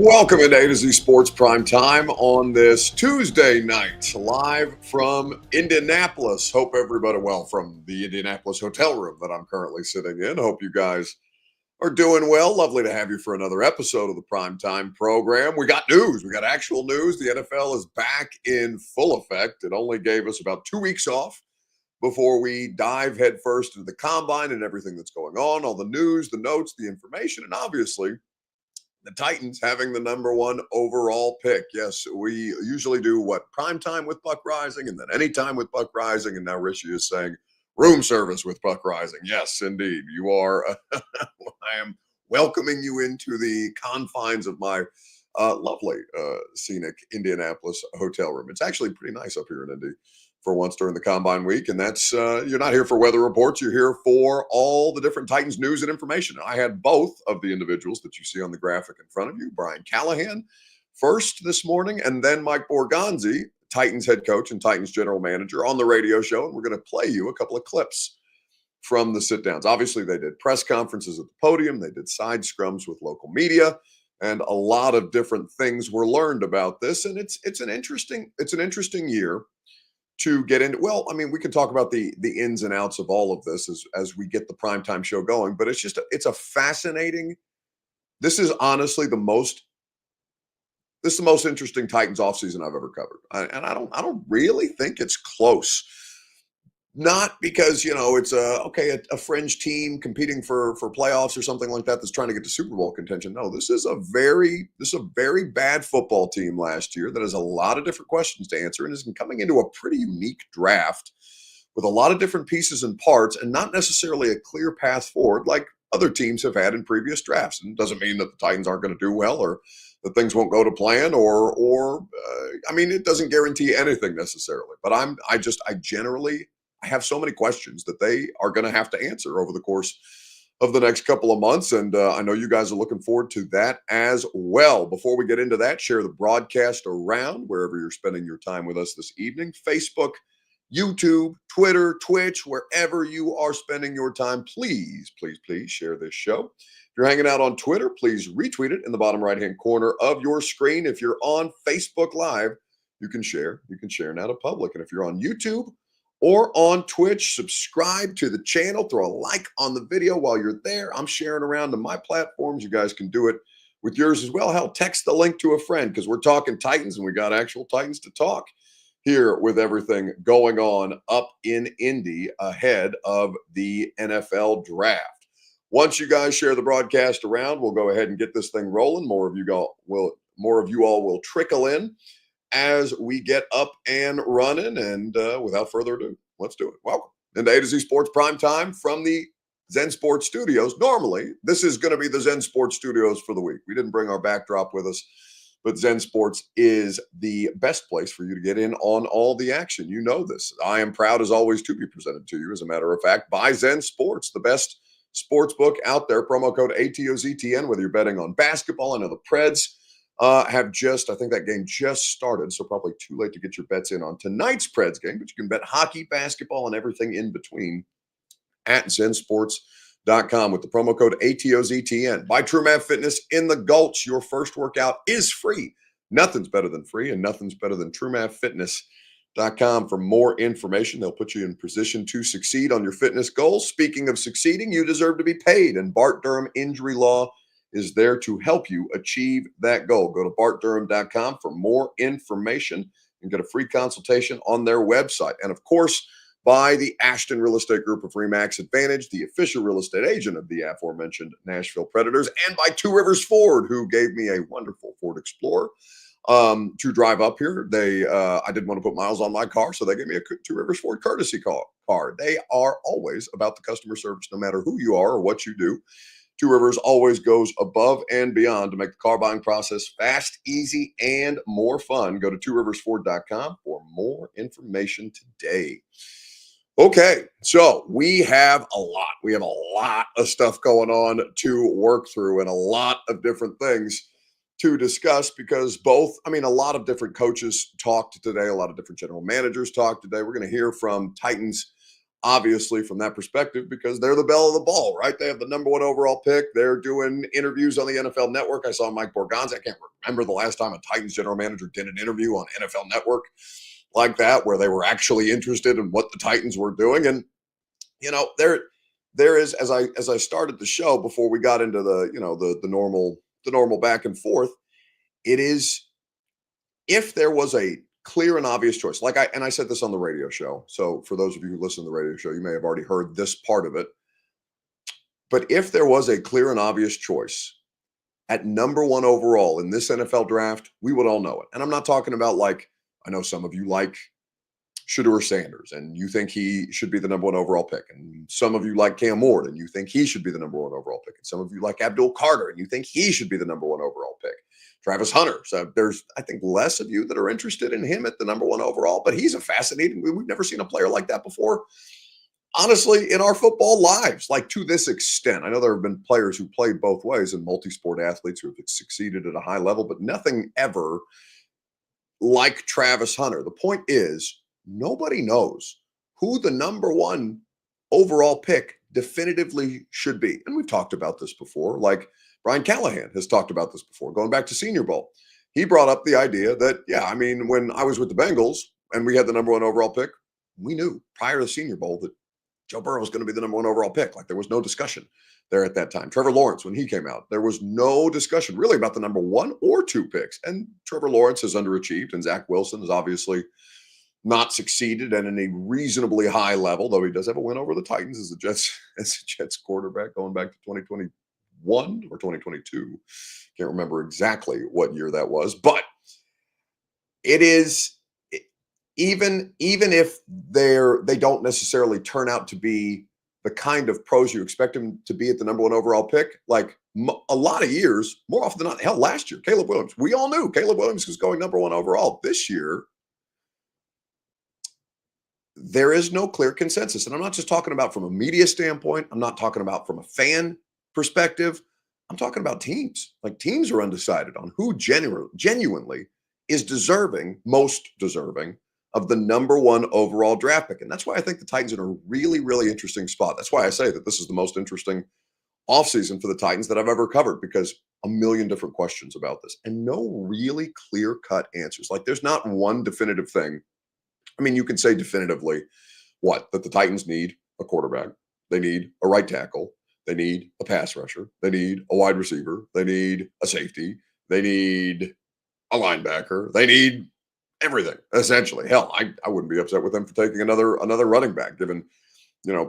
Welcome into A to Z Sports Prime Time on this Tuesday night, live from Indianapolis. Hope everybody well from the Indianapolis hotel room that I'm currently sitting in. Hope you guys are doing well. Lovely to have you for another episode of the Prime Time program. We got news. We got actual news. The NFL is back in full effect. It only gave us about 2 weeks off before we dive headfirst into the combine and everything that's going on, all the news, the notes, the information, and obviously the Titans having the number one overall pick. Yes, we usually do what prime time with Buck Rising and then anytime with Buck Rising. And now Rishi is saying room service with Buck Rising. Yes, indeed. You are. I am welcoming you into the confines of my lovely scenic Indianapolis hotel room. It's actually pretty nice up here in Indy for once during the combine week. And that's, you're not here for weather reports. You're here for all the different Titans news and information. I had both of the individuals that you see on the graphic in front of you, Brian Callahan first this morning, and then Mike Borgonzi, Titans head coach and Titans general manager, on the radio show. And we're going to play you a couple of clips from the sit downs. Obviously, they did press conferences at the podium. They did side scrums with local media, and a lot of different things were learned about this. And it's an interesting year to get into. Well, I mean, we can talk about the ins and outs of all of this as we get the primetime show going, but it's a fascinating. This is honestly the most interesting Titans offseason I've ever covered. And I don't really think it's close. Not because, it's a fringe team competing for playoffs or something like that that's trying to get to Super Bowl contention. No, this is a very bad football team last year that has a lot of different questions to answer and is coming into a pretty unique draft with a lot of different pieces and parts and not necessarily a clear path forward like other teams have had in previous drafts. And it doesn't mean that the Titans aren't going to do well or that things won't go to plan or it doesn't guarantee anything necessarily. But I have so many questions that they are going to have to answer over the course of the next couple of months. And I know you guys are looking forward to that as well. Before we get into that, share the broadcast around wherever you're spending your time with us this evening. Facebook, YouTube, Twitter, Twitch, wherever you are spending your time, please share this show. If you're hanging out on Twitter, please retweet it in the bottom right-hand corner of your screen. If you're on Facebook Live, you can share now to public. And if you're on YouTube or on Twitch, subscribe to the channel, throw a like on the video while you're there. I'm sharing around to my platforms. You guys can do it with yours as well. Hell, text the link to a friend because we're talking Titans and we got actual Titans to talk here with everything going on up in Indy ahead of the NFL draft. Once you guys share the broadcast around, we'll go ahead and get this thing rolling. More of you all will trickle in as we get up and running. And without further ado, let's do it. Welcome into A to Z Sports Prime Time from the Zen Sports Studios. Normally, this is going to be the Zen Sports Studios for the week. We didn't bring our backdrop with us, but Zen Sports is the best place for you to get in on all the action. You know this. I am proud, as always, to be presented to you, as a matter of fact, by Zen Sports, the best sports book out there. Promo code ATOZTN, whether you're betting on basketball. I know the Preds I think that game just started, so probably too late to get your bets in on tonight's Preds game, but you can bet hockey, basketball, and everything in between at zensports.com with the promo code ATOZTN. By True Math Fitness in the Gulch, your first workout is free. Nothing's better than free, and nothing's better than TrueMathFitness.com for more information. They'll put you in position to succeed on your fitness goals. Speaking of succeeding, you deserve to be paid, and Bart Durham Injury Law is there to help you achieve that goal. Go to bartdurham.com for more information and get a free consultation on their website. And of course, by the Ashton Real Estate Group of RE/MAX Advantage, the official real estate agent of the aforementioned Nashville Predators, and by Two Rivers Ford, who gave me a wonderful Ford Explorer to drive up here. I didn't want to put miles on my car, so they gave me a Two Rivers Ford courtesy car. They are always about the customer service, no matter who you are or what you do. Two Rivers always goes above and beyond to make the car buying process fast, easy, and more fun. Go to tworiversford.com for more information today. Okay, so we have a lot. We have a lot of stuff going on to work through and a lot of different things to discuss because a lot of different coaches talked today. A lot of different general managers talked today. We're going to hear from Titans obviously, from that perspective, because they're the belle of the ball, right? They have the number one overall pick. They're doing interviews on the NFL Network. I saw Mike Borgonzi. I can't remember the last time a Titans general manager did an interview on NFL Network like that, where they were actually interested in what the Titans were doing. And there is, as I started the show before we got into the normal back and forth. It is, if there was a clear and obvious choice, I said this on the radio show. So for those of you who listen to the radio show, you may have already heard this part of it. But if there was a clear and obvious choice at number one overall in this NFL draft, we would all know it. And I'm not talking about, like, I know some of you like Shedeur Sanders and you think he should be the number one overall pick. And some of you like Cam Ward and you think he should be the number one overall pick. And some of you like Abdul Carter and you think he should be the number one overall pick. Travis Hunter. So there's, I think, less of you that are interested in him at the number one overall, but he's a fascinating, we've never seen a player like that before, honestly, in our football lives, like, to this extent. I know there have been players who played both ways and multi-sport athletes who have succeeded at a high level, but nothing ever like Travis Hunter. The point is, nobody knows who the number one overall pick definitively should be. And we've talked about this before. Like, Brian Callahan has talked about this before, going back to Senior Bowl. He brought up the idea that, yeah, I mean, when I was with the Bengals and we had the number one overall pick, we knew prior to the Senior Bowl that Joe Burrow was going to be the number one overall pick. Like, there was no discussion there at that time. Trevor Lawrence, when he came out, there was no discussion really about the number one or two picks. And Trevor Lawrence has underachieved, and Zach Wilson has obviously not succeeded at any reasonably high level, though he does have a win over the Titans as a Jets quarterback going back to 2021 or 2022. Can't remember exactly what year that was, but it is, even if they don't necessarily turn out to be the kind of pros you expect them to be at the number one overall pick, like, a lot of years, more often than not, hell, last year, Caleb Williams, we all knew Caleb Williams was going number one overall. This year, there is no clear consensus. And I'm not just talking about from a media standpoint. I'm not talking about from a fan perspective. I'm talking about teams. Like, teams are undecided on who genuinely is most deserving of the number one overall draft pick. And that's why I think the Titans are in a really, really interesting spot. That's why I say that this is the most interesting offseason for the Titans that I've ever covered, because a million different questions about this and no really clear-cut answers. Like, there's not one definitive thing. I mean, you can say definitively that the Titans need a quarterback. They need a right tackle. They need a pass rusher. They need a wide receiver. They need a safety. They need a linebacker. They need everything, essentially. Hell, I wouldn't be upset with them for taking another running back, given,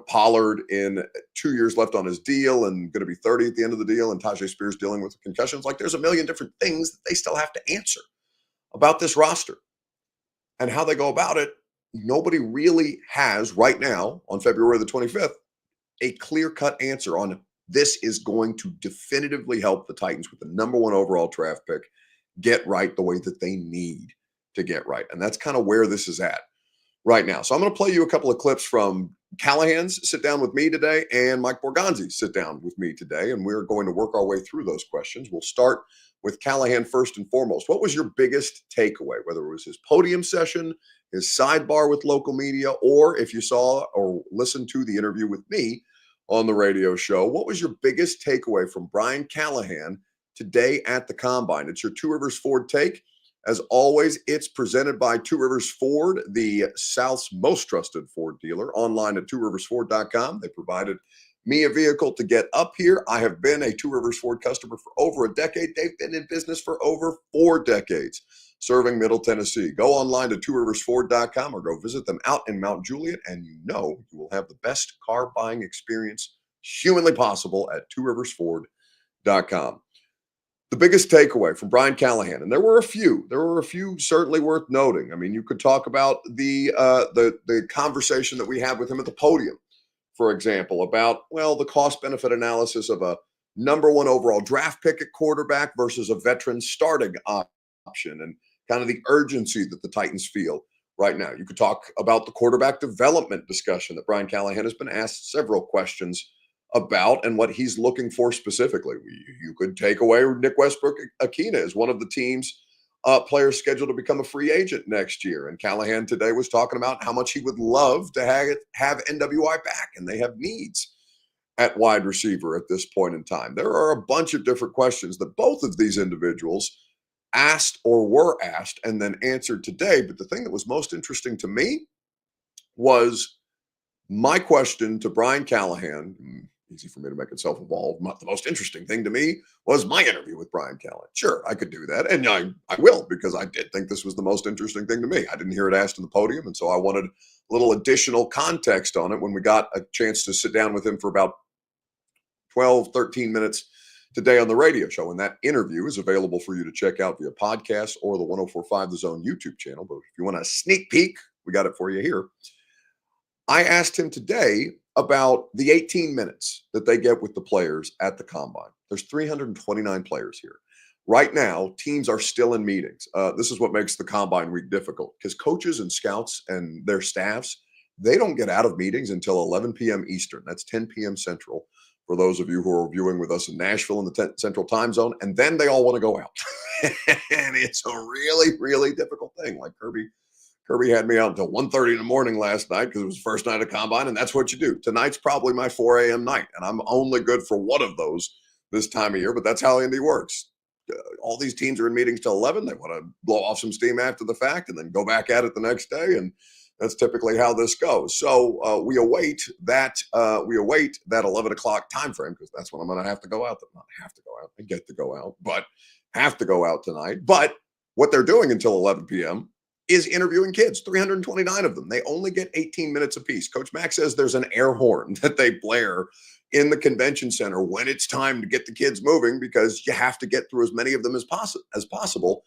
Pollard in 2 years left on his deal and going to be 30 at the end of the deal, and Tajay Spears dealing with concussions. Like, there's a million different things that they still have to answer about this roster. And how they go about it, nobody really has right now, on February the 25th, a clear-cut answer on this is going to definitively help the Titans with the number one overall draft pick get right the way that they need to get right. And that's kind of where this is at right now. So I'm going to play you a couple of clips from Callahan's sit down with me today and Mike Borgonzi's sit down with me today, and we're going to work our way through those questions. We'll start with Callahan first and foremost. What was your biggest takeaway, whether it was his podium session, his sidebar with local media, or if you saw or listened to the interview with me on the radio show? What was your biggest takeaway from Brian Callahan today at the Combine? It's your Two Rivers Ford take. As always, it's presented by Two Rivers Ford, the South's most trusted Ford dealer, online at tworiversford.com. They provided me a vehicle to get up here. I have been a Two Rivers Ford customer for over a decade. They've been in business for over 4 decades, serving Middle Tennessee. Go online to tworiversford.com or go visit them out in Mount Juliet, and you will have the best car buying experience humanly possible at tworiversford.com. The biggest takeaway from Brian Callahan, and there were a few certainly worth noting. I mean, you could talk about the conversation that we had with him at the podium, for example, about, the cost-benefit analysis of a number one overall draft pick at quarterback versus a veteran starting option, and kind of the urgency that the Titans feel right now. You could talk about the quarterback development discussion that Brian Callahan has been asked several questions about and what he's looking for specifically. You could take away Nick Westbrook-Akina as one of the team's players scheduled to become a free agent next year. And Callahan today was talking about how much he would love to have NWI back, and they have needs at wide receiver at this point in time. There are a bunch of different questions that both of these individuals asked or were asked and then answered today. But the thing that was most interesting to me was my question to Brian Callahan. Easy for me to make it self-involved. The most interesting thing to me was my interview with Brian Callahan. Sure, I could do that. And I will, because I did think this was the most interesting thing to me. I didn't hear it asked in the podium. And so I wanted a little additional context on it when we got a chance to sit down with him for about 12, 13 minutes today on the radio show. And that interview is available for you to check out via podcast or the 1045 The Zone YouTube channel. But if you want a sneak peek, we got it for you here. I asked him today about the 18 minutes that they get with the players at the combine. There's 329 players here. Right now, teams are still in meetings. This is what makes the combine week difficult, because coaches and scouts and their staffs, they don't get out of meetings until 11 p.m. Eastern. That's 10 p.m. Central for those of you who are viewing with us in Nashville in the Central Time Zone. And then they all want to go out. And it's a really, really difficult thing. Like Kirby had me out until 1:30 in the morning last night because it was the first night of combine, and that's what you do. Tonight's probably my 4 a.m. night, and I'm only good for one of those this time of year, but that's how Indy works. All these teams are in meetings till 11. They want to blow off some steam after the fact and then go back at it the next day, and that's typically how this goes. So we await that 11 o'clock time frame, because that's when I'm going to have to go out. Not have to go out. I get to go out, but have to go out tonight. But what they're doing until 11 p.m. is interviewing kids, 329 of them. They only get 18 minutes apiece. Coach Mack says there's an air horn that they blare in the convention center when it's time to get the kids moving, because you have to get through as many of them as possible.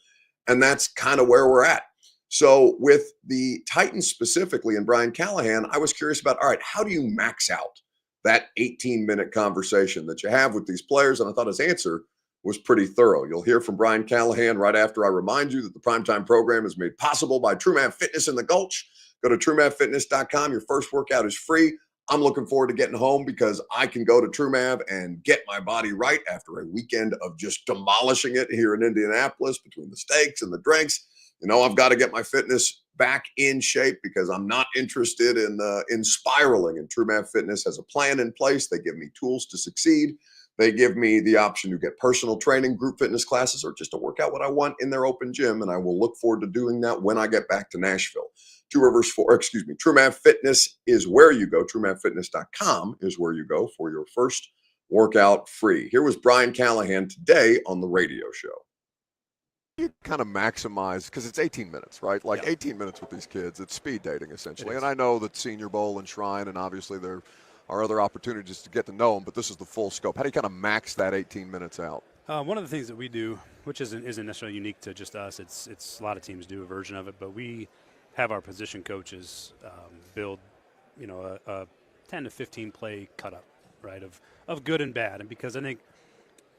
And that's kind of where we're at. So with the Titans specifically and Brian Callahan, I was curious about, all right, how do you max out that 18-minute conversation that you have with these players? And I thought his answer was pretty thorough. You'll hear from Brian Callahan right after I remind you that the Primetime program is made possible by TrueMan Fitness in the Gulch. Go to TrueManFitness.com. Your first workout is free. I'm looking forward to getting home because I can go to TrueMav and get my body right after a weekend of just demolishing it here in Indianapolis between the steaks and the drinks. You know, I've got to get my fitness back in shape because I'm not interested in spiraling. And TrueMav Fitness has a plan in place. They give me tools to succeed. They give me the option to get personal training, group fitness classes, or just to work out what I want in their open gym. And I will look forward to doing that when I get back to Nashville. TrueMan Fitness is where you go. TrueManFitness.com is where you go for your first workout free. Here was Brian Callahan today on the radio show. You kind of maximize, because it's 18 minutes, right? Like 18 minutes with these kids. It's speed dating, essentially. And I know that Senior Bowl and Shrine, and obviously there are other opportunities to get to know them, but this is the full scope. How do you kind of max that 18 minutes out? One of the things that we do, which isn't necessarily unique to just us, it's a lot of teams do a version of it, but we have our position coaches build, a 10 to 15 play cut up, right, of good and bad. And because I think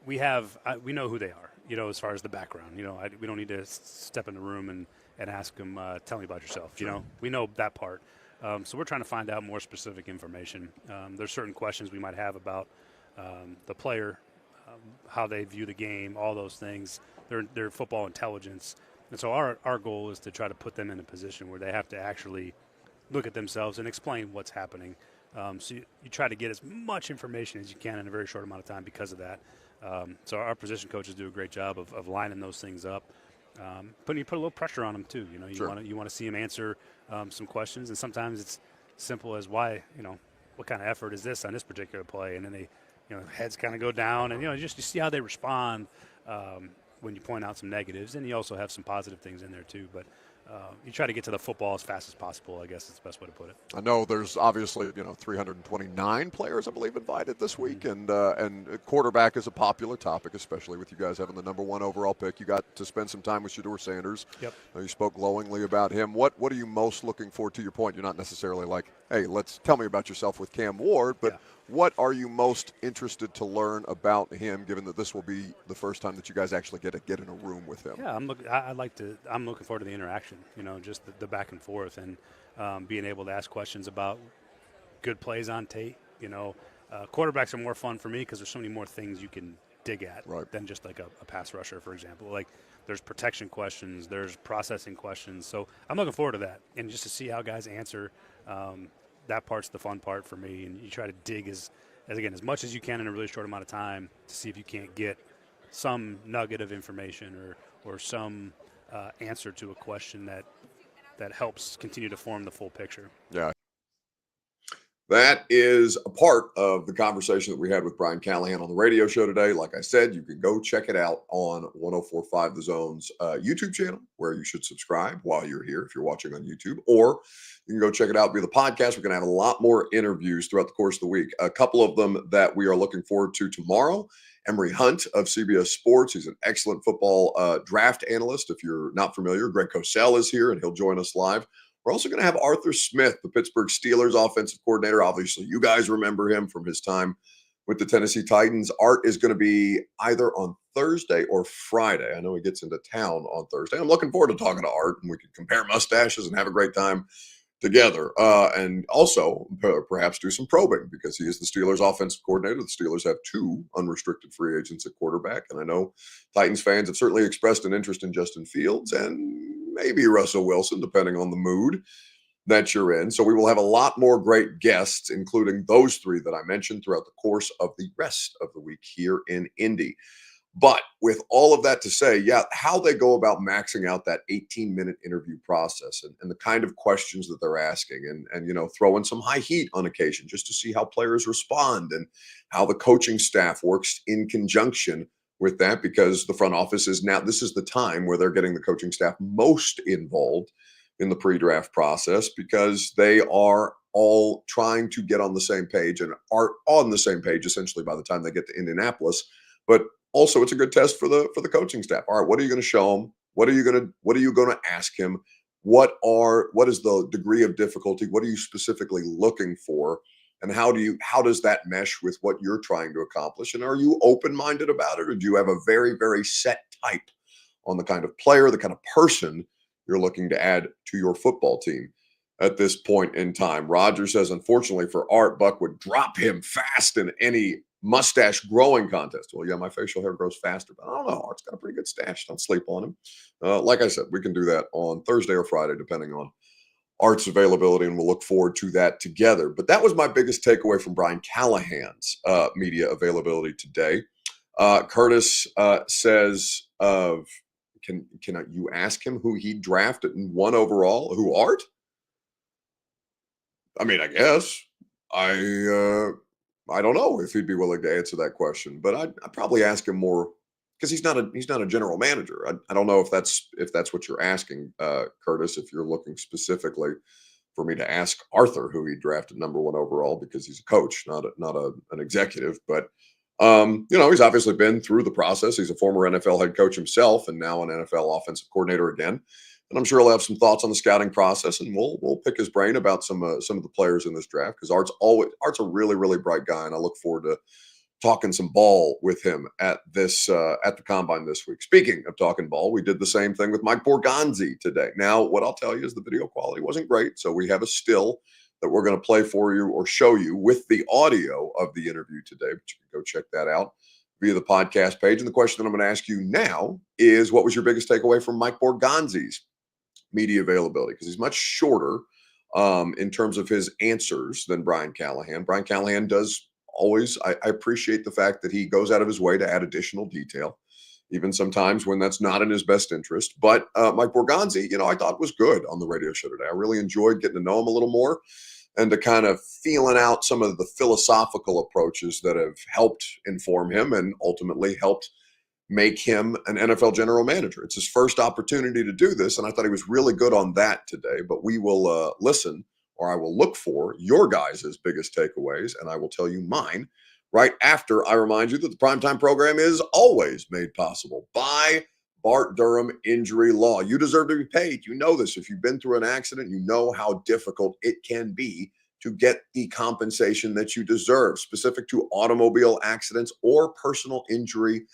we know who they are, as far as the background. We don't need to step in the room and ask them, tell me about yourself. Sure. We know that part. So we're trying to find out more specific information. There's certain questions we might have about the player, how they view the game, all those things, their football intelligence. And so our goal is to try to put them in a position where they have to actually look at themselves and explain what's happening. So you try to get as much information as you can in a very short amount of time because of that. So our position coaches do a great job of lining those things up. But you put a little pressure on them too. You want to see them answer some questions, and sometimes it's simple as why, what kind of effort is this on this particular play, and then they, heads kind of go down, and you see how they respond when you point out some negatives, and you also have some positive things in there too. But you try to get to the football as fast as possible, I guess is the best way to put it. I know there's obviously 329 players, I believe, invited this week, and quarterback is a popular topic, especially with you guys having the number 1 overall pick. You got to spend some time with Shedeur Sanders. Yep. You spoke glowingly about him. What are you most looking for? To your point, you're not necessarily like, hey, let's tell me about yourself with Cam Ward, but what are you most interested to learn about him, given that this will be the first time that you guys actually get in a room with him? Yeah, I'm looking forward to the interaction, just the back and forth, and being able to ask questions about good plays on tape, Quarterbacks are more fun for me because there's so many more things you can dig at than just like a pass rusher, for example. Like there's protection questions, there's processing questions. So I'm looking forward to that, and just to see how guys answer. That part's the fun part for me, and you try to dig as much as you can in a really short amount of time to see if you can't get some nugget of information or some answer to a question that helps continue to form the full picture. Yeah. That is a part of the conversation that we had with Brian Callahan on the radio show today. Like I said, you can go check it out on 1045 The Zone's YouTube channel, where you should subscribe while you're here if you're watching on YouTube, or you can go check it out via the podcast. We're going to have a lot more interviews throughout the course of the week. A couple of them that we are looking forward to tomorrow. Emery Hunt of CBS Sports. He's an excellent football draft analyst. If you're not familiar, Greg Cosell is here, and he'll join us live. We're also going to have Arthur Smith, the Pittsburgh Steelers offensive coordinator. Obviously, you guys remember him from his time with the Tennessee Titans. Art is going to be either on Thursday or Friday. I know he gets into town on Thursday. I'm looking forward to talking to Art, and we can compare mustaches and have a great time together. And also perhaps do some probing, because he is the Steelers offensive coordinator. The Steelers have 2 unrestricted free agents at quarterback. And I know Titans fans have certainly expressed an interest in Justin Fields and maybe Russell Wilson, depending on the mood that you're in. So we will have a lot more great guests, including those 3 that I mentioned, throughout the course of the rest of the week here in Indy. But with all of that to say, how they go about maxing out that 18-minute interview process and the kind of questions that they're asking, and throw in some high heat on occasion just to see how players respond, and how the coaching staff works in conjunction with that, because the front office is now, this is the time where they're getting the coaching staff most involved in the pre-draft process, because they are all trying to get on the same page and are on the same page essentially by the time they get to Indianapolis. But also, it's a good test for the coaching staff. All right, what are you going to show him? What are you going to ask him? What is the degree of difficulty? What are you specifically looking for? And how does that mesh with what you're trying to accomplish? And are you open-minded about it, or do you have a very, very set type on the kind of player, the kind of person you're looking to add to your football team at this point in time? Roger says, unfortunately for Art, Buck would drop him fast in any mustache growing contest. Well, yeah, my facial hair grows faster, but I don't know. Art's got a pretty good stash. Don't sleep on him. Like I said, we can do that on Thursday or Friday, depending on Art's availability, and we'll look forward to that together. But that was my biggest takeaway from Brian Callahan's media availability today. Curtis says, can you ask him who he drafted in 1 overall? Who, Art? I mean, I guess. I don't know if he'd be willing to answer that question, but I'd probably ask him more, because he's not a general manager. I don't know if that's what you're asking, Curtis. If you're looking specifically for me to ask Arthur who he drafted number 1 overall, because he's a coach, not an executive. But he's obviously been through the process. He's a former NFL head coach himself, and now an NFL offensive coordinator again. And I'm sure he'll have some thoughts on the scouting process, and we'll pick his brain about some of the players in this draft, because Art's a really, really bright guy, and I look forward to talking some ball with him at the combine this week. Speaking of talking ball, we did the same thing with Mike Borgonzi today. Now, what I'll tell you is the video quality wasn't great, so we have a still that we're going to play for you or show you with the audio of the interview today. But you can go check that out via the podcast page. And the question that I'm going to ask you now is, what was your biggest takeaway from Mike Borgonzi's media availability? Because he's much shorter in terms of his answers than Brian Callahan. Brian Callahan does always, I appreciate the fact that he goes out of his way to add additional detail, even sometimes when that's not in his best interest. But Mike Borgonzi, I thought was good on the radio show today. I really enjoyed getting to know him a little more, and to kind of feeling out some of the philosophical approaches that have helped inform him and ultimately helped make him an NFL general manager. It's his first opportunity to do this, and I thought he was really good on that today. But we will listen, or I will look for your guys' biggest takeaways, and I will tell you mine right after I remind you that the Primetime program is always made possible by Bart Durham Injury Law. You deserve to be paid. You know this. If you've been through an accident, you know how difficult it can be to get the compensation that you deserve. Specific to automobile accidents or personal injury,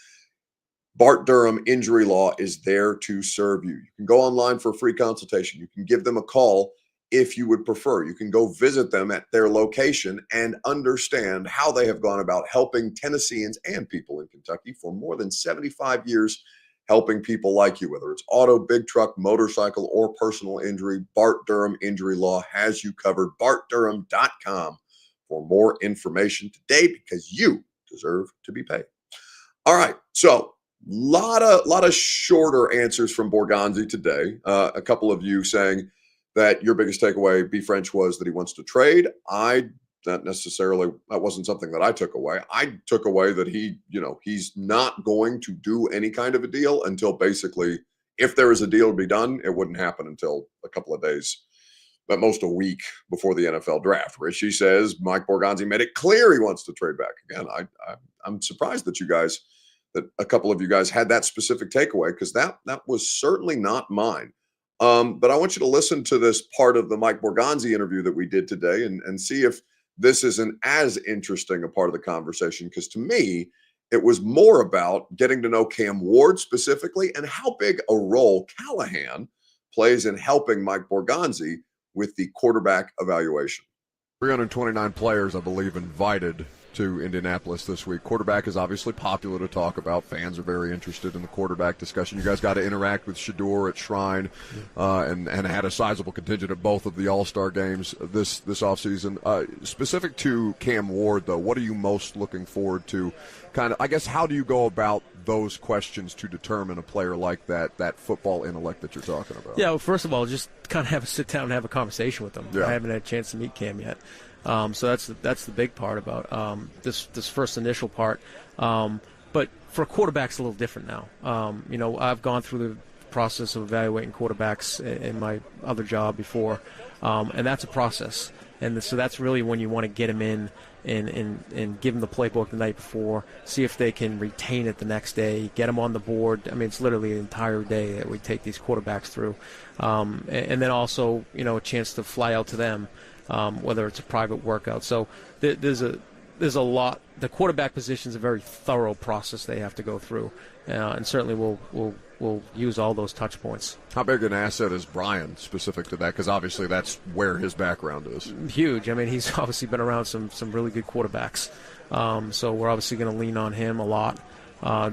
Bart Durham Injury Law is there to serve you. You can go online for a free consultation. You can give them a call if you would prefer. You can go visit them at their location and understand how they have gone about helping Tennesseans and people in Kentucky for more than 75 years, helping people like you, whether it's auto, big truck, motorcycle, or personal injury. Bart Durham Injury Law has you covered. BartDurham.com for more information today, because you deserve to be paid. All right, so lot of shorter answers from Borgonzi today. A couple of you saying that your biggest takeaway, B. French, was that he wants to trade. That wasn't something that I took away. I took away that he's not going to do any kind of a deal until basically, if there is a deal to be done, it wouldn't happen until a couple of days, at most a week before the NFL draft. Richie says Mike Borgonzi made it clear he wants to trade back. Again, I'm surprised that a couple of you guys had that specific takeaway, because that was certainly not mine. But I want you to listen to this part of the Mike Borgonzi interview that we did today and see if this isn't as interesting a part of the conversation, because to me, it was more about getting to know Cam Ward specifically and how big a role Callahan plays in helping Mike Borgonzi with the quarterback evaluation. 329 players, I believe, invited to Indianapolis this week. Quarterback is obviously popular to talk about. Fans are very interested in the quarterback discussion. You guys got to interact with Shedeur at Shrine, and had a sizable contingent at both of the All-Star games this offseason. Specific to Cam Ward, though, what are you most looking forward to? I guess, how do you go about those questions to determine a player like that football intellect that you're talking about? Yeah, well, first of all, just kind of have a sit down and have a conversation with them. Yeah. I haven't had a chance to meet Cam yet. So that's the big part about this first initial part. But for quarterbacks, a little different now. I've gone through the process of evaluating quarterbacks in my other job before, and that's a process. And so that's really when you want to get them in and give them the playbook the night before, see if they can retain it the next day, get them on the board. I mean, it's literally an entire day that we take these quarterbacks through. And then also, a chance to fly out to them, whether it's a private workout. So there's a lot. The quarterback position is a very thorough process they have to go through, and certainly we'll use all those touch points. How big an asset is Brian specific to that? Because obviously that's where his background is. Huge. I mean, he's obviously been around some really good quarterbacks. So we're obviously going to lean on him a lot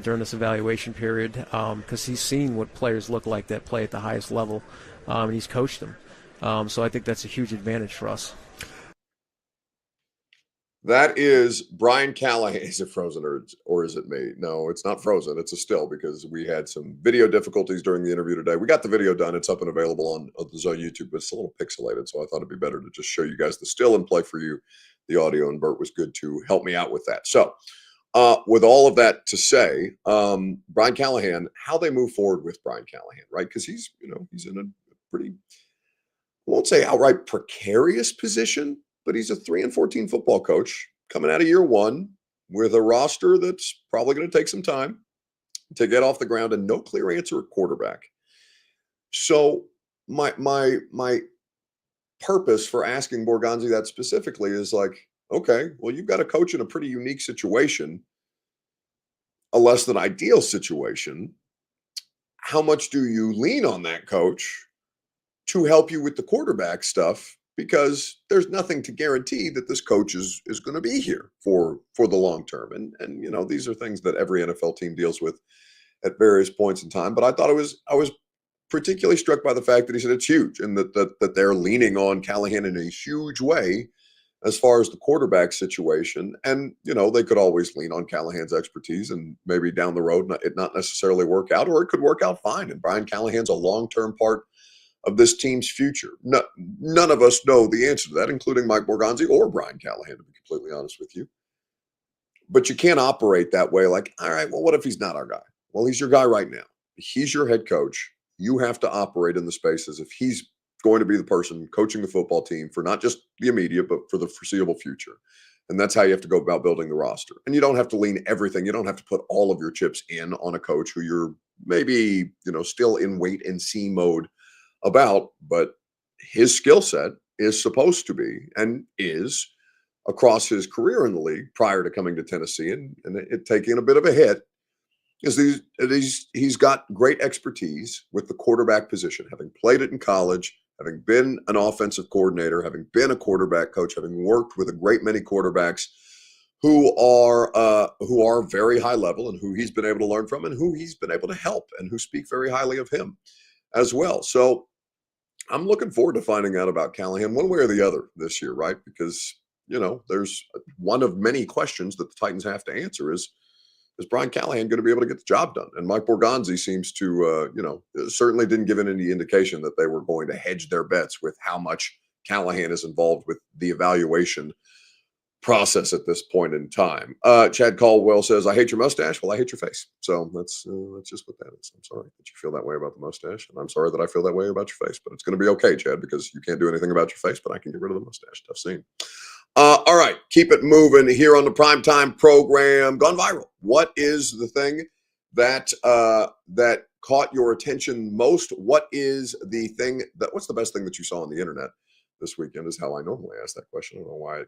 during this evaluation period, because he's seen what players look like that play at the highest level, and he's coached them. So I think that's a huge advantage for us. That is Brian Callahan. Is it frozen or is it me? No, it's not frozen. It's a still, because we had some video difficulties during the interview today. We got the video done. It's up and available on the Zone YouTube, but it's a little pixelated, so I thought it'd be better to just show you guys the still and play for you the audio, and Bert was good to help me out with that. So with all of that to say, Brian Callahan, how they move forward with Brian Callahan, right? Because he's in a pretty, I won't say outright precarious position, but he's a 3-14 football coach coming out of year one with a roster that's probably going to take some time to get off the ground, and no clear answer at quarterback. So my purpose for asking Borgonzi that specifically is like, okay, well, you've got a coach in a pretty unique situation, a less than ideal situation. How much do you lean on that coach to help you with the quarterback stuff? Because there's nothing to guarantee that this coach is going to be here for the long term. And these are things that every NFL team deals with at various points in time. But I was particularly struck by the fact that he said it's huge, and that they're leaning on Callahan in a huge way as far as the quarterback situation. And, they could always lean on Callahan's expertise, and maybe down the road it not necessarily work out, or it could work out fine. And Brian Callahan's a long-term part of this team's future. None of us know the answer to that, including Mike Borgonzi or Brian Callahan, to be completely honest with you. But you can't operate that way, like, all right, well, what if he's not our guy? Well, he's your guy right now. He's your head coach. You have to operate in the space as if he's going to be the person coaching the football team for not just the immediate, but for the foreseeable future. And that's how you have to go about building the roster. And you don't have to lean everything. You don't have to put all of your chips in on a coach who you're maybe, still in wait and see mode about, but his skill set is supposed to be, and is, across his career in the league prior to coming to Tennessee and it taking a bit of a hit, is he's got great expertise with the quarterback position, having played it in college, having been an offensive coordinator, having been a quarterback coach, having worked with a great many quarterbacks who are very high level and who he's been able to learn from and who he's been able to help and who speak very highly of him as well. So I'm looking forward to finding out about Callahan one way or the other this year, right? Because, there's one of many questions that the Titans have to answer is Brian Callahan going to be able to get the job done? And Mike Borgonzi seems to, certainly didn't give any indication that they were going to hedge their bets with how much Callahan is involved with the evaluation process at this point in time. Chad Caldwell says, I hate your mustache. Well, I hate your face. So that's just what that is. I'm sorry that you feel that way about the mustache. And I'm sorry that I feel that way about your face. But it's going to be okay, Chad, because you can't do anything about your face, but I can get rid of the mustache. Tough scene. All right. Keep it moving here on the primetime program. Gone viral. What is the thing that that caught your attention most? What's the best thing that you saw on the internet this weekend is how I normally ask that question. I don't know why it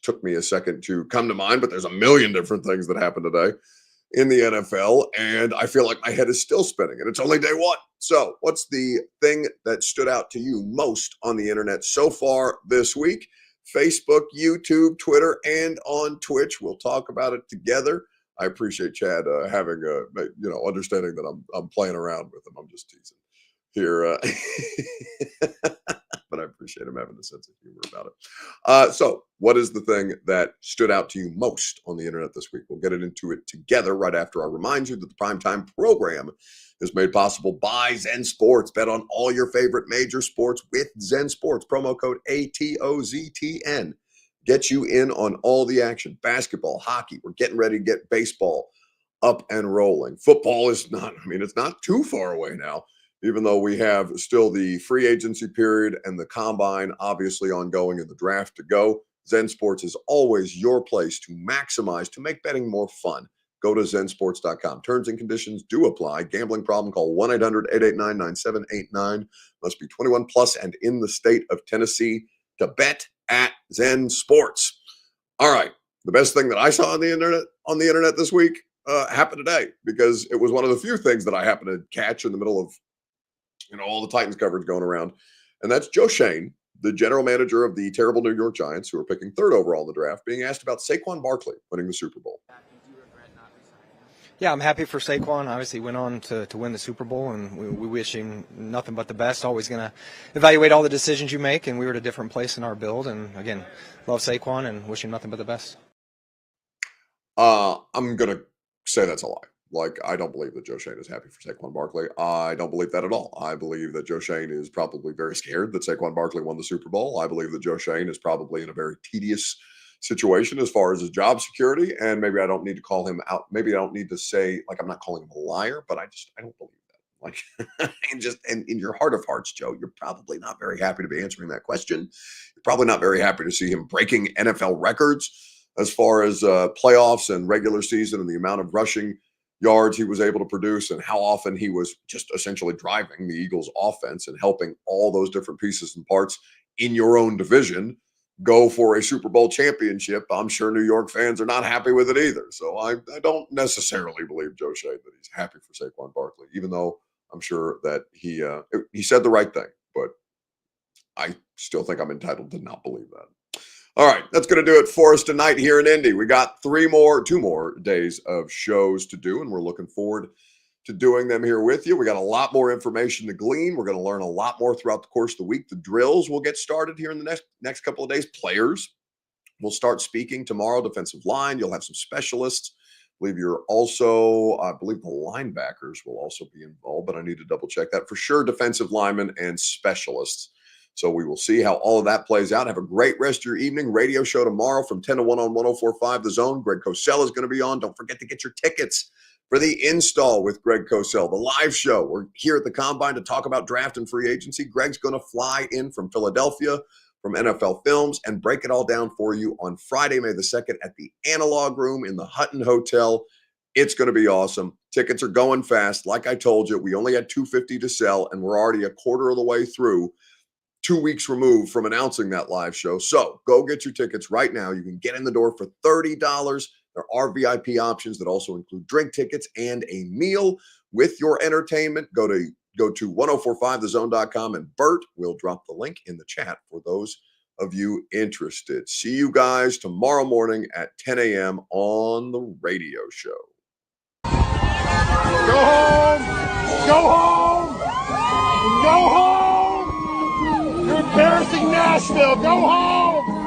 took me a second to come to mind, but there's a million different things that happened today in the NFL, and I feel like my head is still spinning, and it's only day one. So what's the thing that stood out to you most on the internet so far this week? Facebook, YouTube, Twitter, and on Twitch. We'll talk about it together. I appreciate Chad having understanding that I'm playing around with him. I'm just teasing here, but I appreciate him having a sense of humor about it. So, what is the thing that stood out to you most on the internet this week? We'll get into it together right after I remind you that the Primetime program is made possible by Zen Sports. Bet on all your favorite major sports with Zen Sports. Promo code ATOZTN. Get you in on all the action. Basketball, hockey. We're getting ready to get baseball up and rolling. Football is it's not too far away now, even though we have still the free agency period and the combine obviously ongoing and the draft to go. Zen Sports is always your place to make betting more fun. Go to zensports.com. Terms and conditions do apply. Gambling problem, call 1-800-889-9789. Must be 21 plus and in the state of Tennessee to bet at Zen Sports. All right. The best thing that I saw on the internet this week happened today, because it was one of the few things that I happened to catch in the middle of all the Titans coverage going around. And that's Joe Shane, the general manager of the terrible New York Giants, who are picking third overall in the draft, being asked about Saquon Barkley winning the Super Bowl. Yeah, I'm happy for Saquon. Obviously, went on to win the Super Bowl, and we wish him nothing but the best. Always going to evaluate all the decisions you make, and we were at a different place in our build. And, again, love Saquon and wish him nothing but the best. I'm going to say that's a lie. I don't believe that Joe Shane is happy for Saquon Barkley. I don't believe that at all. I believe that Joe Shane is probably very scared that Saquon Barkley won the Super Bowl. I believe that Joe Shane is probably in a very tedious situation as far as his job security. And maybe I don't need to call him out. Maybe I don't need to say, I'm not calling him a liar, but I don't believe that. And in your heart of hearts, Joe, you're probably not very happy to be answering that question. You're probably not very happy to see him breaking NFL records as far as playoffs and regular season and the amount of rushing yards he was able to produce and how often he was just essentially driving the Eagles offense and helping all those different pieces and parts in your own division go for a Super Bowl championship. I'm sure New York fans are not happy with it either. So I don't necessarily believe Joe Shane that he's happy for Saquon Barkley, even though I'm sure that he said the right thing, but I still think I'm entitled to not believe that. All right, that's going to do it for us tonight here in Indy. We got 2 more days of shows to do, and we're looking forward to doing them here with you. We got a lot more information to glean. We're going to learn a lot more throughout the course of the week. The drills will get started here in the next couple of days. Players will start speaking tomorrow. Defensive line, you'll have some specialists. I believe the linebackers will also be involved, but I need to double check that for sure. Defensive linemen and specialists. So we will see how all of that plays out. Have a great rest of your evening. Radio show tomorrow from 10 to 1 on 104.5 The Zone. Greg Cosell is going to be on. Don't forget to get your tickets for the install with Greg Cosell, the live show. We're here at the Combine to talk about draft and free agency. Greg's going to fly in from Philadelphia from NFL Films and break it all down for you on Friday, May the 2nd at the Analog Room in the Hutton Hotel. It's going to be awesome. Tickets are going fast. Like I told you, we only had 250 to sell, and we're already a quarter of the way through, 2 weeks removed from announcing that live show. So go get your tickets right now. You can get in the door for $30. There are VIP options that also include drink tickets and a meal with your entertainment. Go to go to 1045thezone.com, and Bert will drop the link in the chat for those of you interested. See you guys tomorrow morning at 10 a.m. on the radio show. Go home! Go home! Go home! You're embarrassing Nashville! Go home!